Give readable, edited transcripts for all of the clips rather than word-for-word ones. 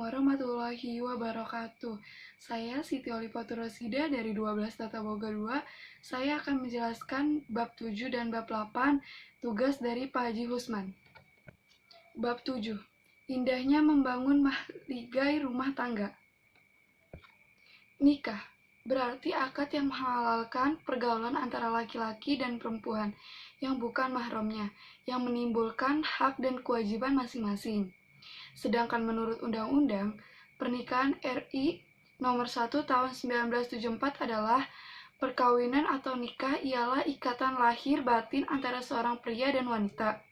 warahmatullahi wabarakatuh. Saya Siti Olipatur Rosida dari 12 Tata Boga 2. Saya akan menjelaskan bab 7 dan bab 8, tugas dari Pak Haji Husman. Bab 7. Indahnya membangun mahligai rumah tangga. Nikah berarti akad yang menghalalkan pergaulan antara laki-laki dan perempuan yang bukan mahramnya, yang menimbulkan hak dan kewajiban masing-masing. Sedangkan menurut Undang-Undang Pernikahan RI Nomor 1 Tahun 1974 adalah perkawinan atau nikah ialah ikatan lahir batin antara seorang pria dan wanita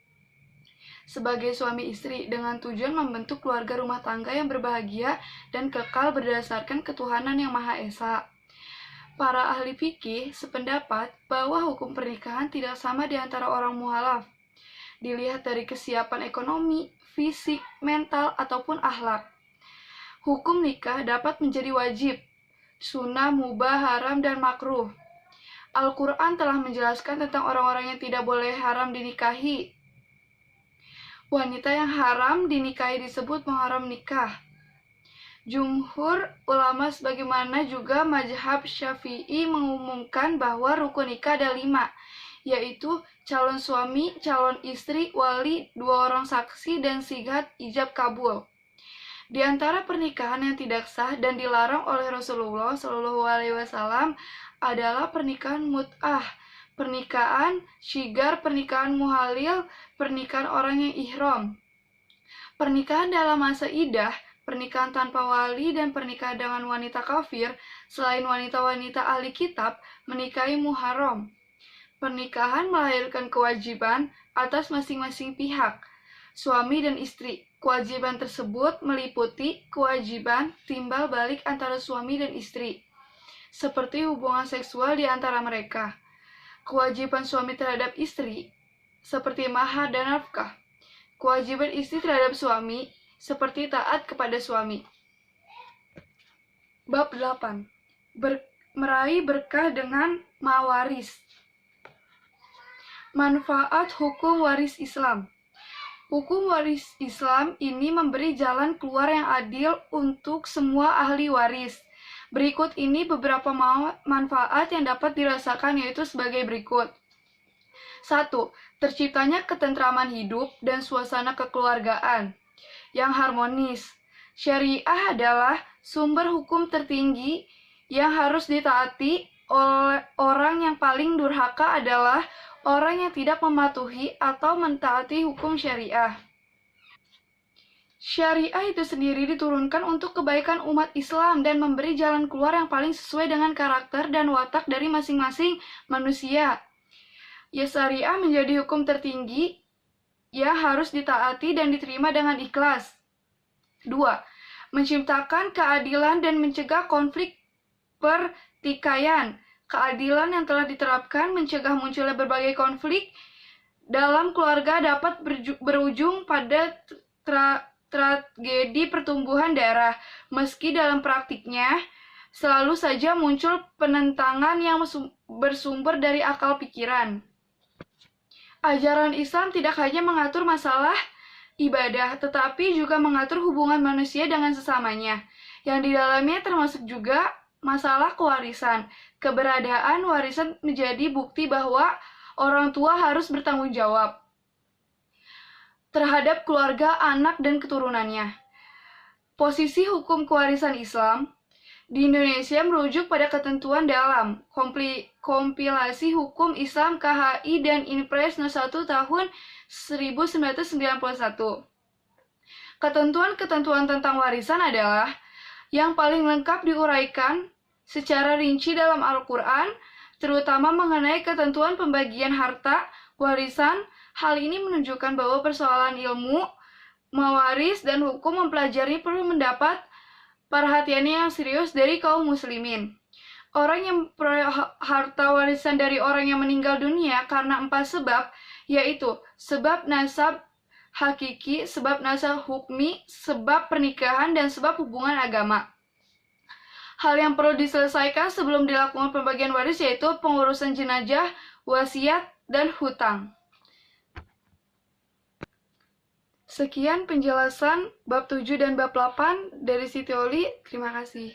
sebagai suami istri dengan tujuan membentuk keluarga rumah tangga yang berbahagia dan kekal berdasarkan ketuhanan yang Maha Esa. Para ahli fikih sependapat bahwa hukum pernikahan tidak sama di antara orang mualaf. Dilihat dari kesiapan ekonomi, fisik, mental, ataupun akhlak. Hukum nikah dapat menjadi wajib, sunnah, mubah, haram, dan makruh. Al-Quran telah menjelaskan tentang orang-orang yang tidak boleh haram dinikahi. Wanita yang haram dinikahi disebut muharram nikah. Jumhur ulama sebagaimana juga mazhab Syafi'i mengumumkan bahwa rukun nikah ada 5, yaitu calon suami, calon istri, wali, 2 orang saksi, dan sighat ijab kabul. Di antara pernikahan yang tidak sah dan dilarang oleh Rasulullah SAW adalah pernikahan mut'ah, pernikahan syigar, pernikahan muhalil, pernikahan orang yang ihram, pernikahan dalam masa idah, pernikahan tanpa wali, dan pernikahan dengan wanita kafir selain wanita-wanita ahli kitab menikahi muharram. Pernikahan melahirkan kewajiban atas masing-masing pihak, suami dan istri. Kewajiban tersebut meliputi kewajiban timbal balik antara suami dan istri, seperti hubungan seksual di antara mereka. Kewajiban suami terhadap istri, seperti mahar dan nafkah. Kewajiban istri terhadap suami, seperti taat kepada suami. Bab 8. Meraih berkah dengan mawaris. Manfaat hukum waris Islam. Hukum waris Islam ini memberi jalan keluar yang adil untuk semua ahli waris. Berikut ini beberapa manfaat yang dapat dirasakan, yaitu sebagai berikut. 1. Terciptanya ketentraman hidup dan suasana kekeluargaan yang harmonis. Syariah adalah sumber hukum tertinggi yang harus ditaati oleh orang. Yang paling durhaka adalah orang yang tidak mematuhi atau mentaati hukum syariah. Syariah itu sendiri diturunkan untuk kebaikan umat Islam dan memberi jalan keluar yang paling sesuai dengan karakter dan watak dari masing-masing manusia. Ya, syariah menjadi hukum tertinggi yang harus ditaati dan diterima dengan ikhlas. 2. Menciptakan keadilan dan mencegah konflik pertikaian. Keadilan yang telah diterapkan mencegah munculnya berbagai konflik dalam keluarga dapat berujung pada tragedi pertumbuhan darah. Meski dalam praktiknya selalu saja muncul penentangan yang bersumber dari akal pikiran. Ajaran Islam tidak hanya mengatur masalah ibadah, tetapi juga mengatur hubungan manusia dengan sesamanya, yang di dalamnya termasuk juga masalah kewarisan. Keberadaan warisan menjadi bukti bahwa orang tua harus bertanggung jawab terhadap keluarga, anak, dan keturunannya. Posisi hukum kewarisan Islam di Indonesia merujuk pada ketentuan dalam kompilasi hukum Islam KHI dan Inpres No. 1 tahun 1991. Ketentuan-ketentuan tentang warisan adalah yang paling lengkap diuraikan secara rinci dalam Al-Quran, terutama mengenai ketentuan pembagian harta warisan. Hal ini menunjukkan bahwa persoalan ilmu, mewaris, dan hukum mempelajari perlu mendapat perhatiannya yang serius dari kaum muslimin. Orang yang memperoleh harta warisan dari orang yang meninggal dunia karena 4 sebab, yaitu sebab nasab hakiki, sebab nasab hukmi, sebab pernikahan, dan sebab hubungan agama. Hal yang perlu diselesaikan sebelum dilakukan pembagian waris yaitu pengurusan jenazah, wasiat, dan hutang. Sekian penjelasan bab 7 dan bab 8 dari Siti Oli. Terima kasih.